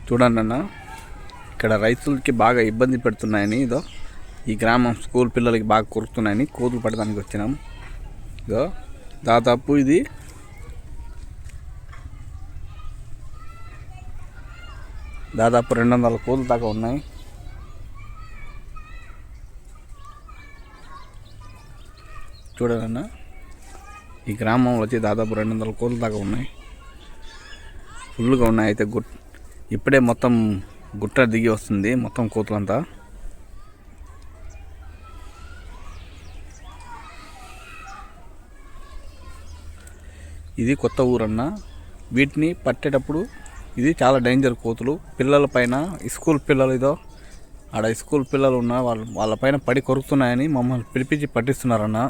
చూడండి అన్న, ఇక్కడ రైతులకి బాగా ఇబ్బంది పెడుతున్నాయని ఇదో ఈ గ్రామం స్కూల్ పిల్లలకి బాగా కొరుకుతున్నాయని కోతులు పడడానికి వచ్చినాం. ఇదో దాదాపు ఇది దాదాపు 200 కోతులు దాకా ఉన్నాయి. చూడండి అన్న, ఈ గ్రామంలో వచ్చి దాదాపు 200 కోతులు దాకా ఉన్నాయి. ఫుల్గా ఉన్నాయి. అయితే ఇప్పుడే మొత్తం గుట్ట దిగి వస్తుంది మొత్తం కోతులంతా. ఇది కొత్త ఊరన్న. వీటిని పట్టేటప్పుడు ఇది చాలా డేంజర్ కోతులు. పిల్లల పైన స్కూల్ పిల్లలు ఇదో ఆడ స్కూల్ పిల్లలు ఉన్న వాళ్ళపైన పడి కొరుకుతున్నాయని మమ్మల్ని పిలిపించి పట్టిస్తున్నారన్న.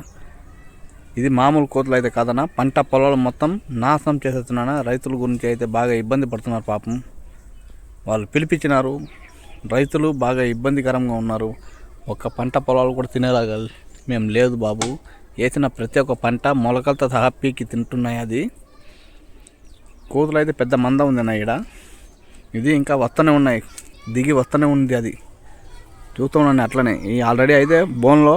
ఇది మామూలు కోతులు అయితే కాదన్న, పంట పొలాలు మొత్తం నాశనం చేసేస్తున్నాను. రైతుల గురించి అయితే బాగా ఇబ్బంది పడుతున్నారు పాపం. వాళ్ళు పిలిపించినారు, రైతులు బాగా ఇబ్బందికరంగా ఉన్నారు. ఒక పంట పొలాలు కూడా తినేలాగా మేము లేదు బాబు. వేసిన ప్రతి ఒక్క పంట మొలకలతో సహా పీకి తింటున్నాయి. అది కోతులు అయితే పెద్ద మంద ఉంది అన్న ఈడ. ఇది ఇంకా వస్తూనే ఉన్నాయి, దిగి వస్తూనే ఉంది. అది చూస్తున్నాను అట్లనే. ఈ ఆల్రెడీ అయితే బోన్లో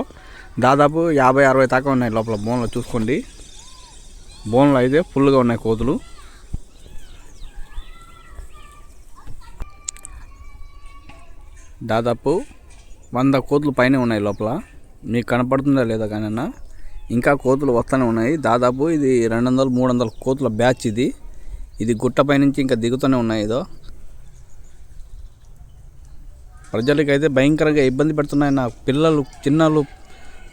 దాదాపు 50-60 దాకా ఉన్నాయి లోపల బోన్లో. చూసుకోండి, బోన్లో అయితే ఫుల్గా ఉన్నాయి కోతులు. దాదాపు 100 కోతులు పైన ఉన్నాయి లోపల. మీకు కనపడుతుందా లేదా కానీ అన్న, ఇంకా కోతులు వస్తూనే ఉన్నాయి. దాదాపు ఇది 200-300 కోతుల బ్యాచ్. ఇది గుట్టపై నుంచి ఇంకా దిగుతూనే ఉన్నాయి. ఏదో ప్రజలకైతే భయంకరంగా ఇబ్బంది పెడుతున్నాయి అన్న. పిల్లలు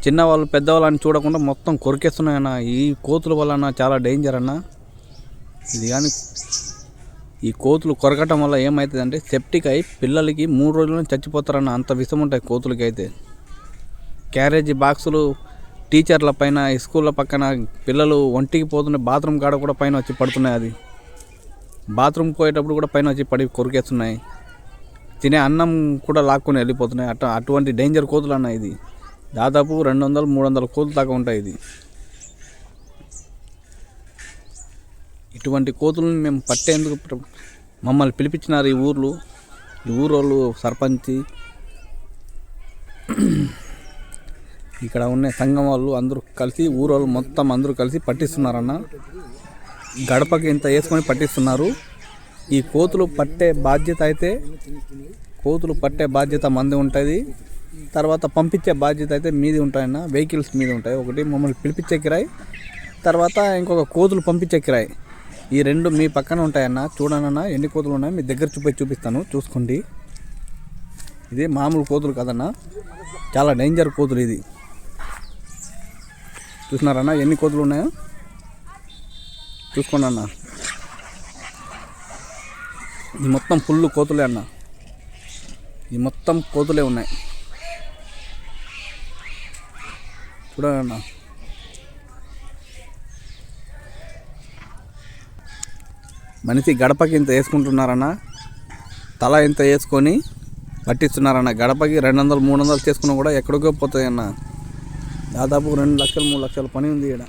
చిన్నవాళ్ళు పెద్దవాళ్ళని చూడకుండా మొత్తం కొరికేస్తున్నాయన్న. ఈ కోతుల వలన చాలా డేంజర్ అన్న. ఇది కానీ ఈ కోతులు కొరకటం వల్ల ఏమవుతుందంటే సెప్టిక్ అయి పిల్లలకి 3 రోజుల్లో చచ్చిపోతారన్న. అంత విషం ఉంటాయి కోతులకి అయితే. క్యారేజీ బాక్సులు టీచర్ల పైన, స్కూళ్ళ పక్కన పిల్లలు ఒంటికి పోతున్న బాత్రూమ్ కాడ కూడా పైన వచ్చి పడుతున్నాయి. అది బాత్రూమ్ పోయేటప్పుడు కూడా పైన వచ్చి పడి కొరికేస్తున్నాయి. తినే అన్నం కూడా లాక్కొని వెళ్ళిపోతున్నాయి. అటువంటి డేంజర్ కోతులు అన్న. ఇది దాదాపు 200-300 కోతులు దాకా ఉంటాయి. ఇది ఇటువంటి కోతులను మేము పట్టేందుకు మమ్మల్ని పిలిపించినారు ఈ ఊరోళ్ళు సర్పంచి, ఇక్కడ ఉన్న సంఘం వాళ్ళు అందరూ కలిసి, ఊరోళ్ళు మొత్తం అందరూ కలిసి పట్టిస్తున్నారన్న. గడపకి ఇంత వేసుకొని పట్టిస్తున్నారు. ఈ కోతులు పట్టే బాధ్యత మంది ఉంటుంది. తర్వాత పంపించే బాధ్యత అయితే మీది ఉంటాయన్న. వెహికల్స్ మీద ఉంటాయి. ఒకటి మమ్మల్ని పిలిపించే కిరాయి, తర్వాత ఇంకొక కోతులు పంపించే కిరాయి. ఈ 2 మీ పక్కన ఉంటాయన్న. చూడనన్నా ఎన్ని కోతులు ఉన్నాయి, మీ దగ్గర చూపిస్తాను, చూసుకోండి. ఇది మామూలు కోతులు కాదన్న, చాలా డేంజర్ కోతులు. ఇది చూసినారన్న ఎన్ని కోతులు ఉన్నాయో, చూసుకోండి అన్న. ఇది మొత్తం ఫుల్ కోతులే అన్న. ఇది మొత్తం కోతులే ఉన్నాయి. చూడండి అన్న. మనిషి గడపకి ఇంత వేసుకుంటున్నారన్న, తల ఇంత వేసుకొని పట్టిస్తున్నారన్న. గడపకి 200-300 చేసుకున్నా కూడా ఎక్కడికో పోతాయి అన్న. దాదాపు 2 లక్షలు 3 లక్షల పని ఉంది ఇక్కడ.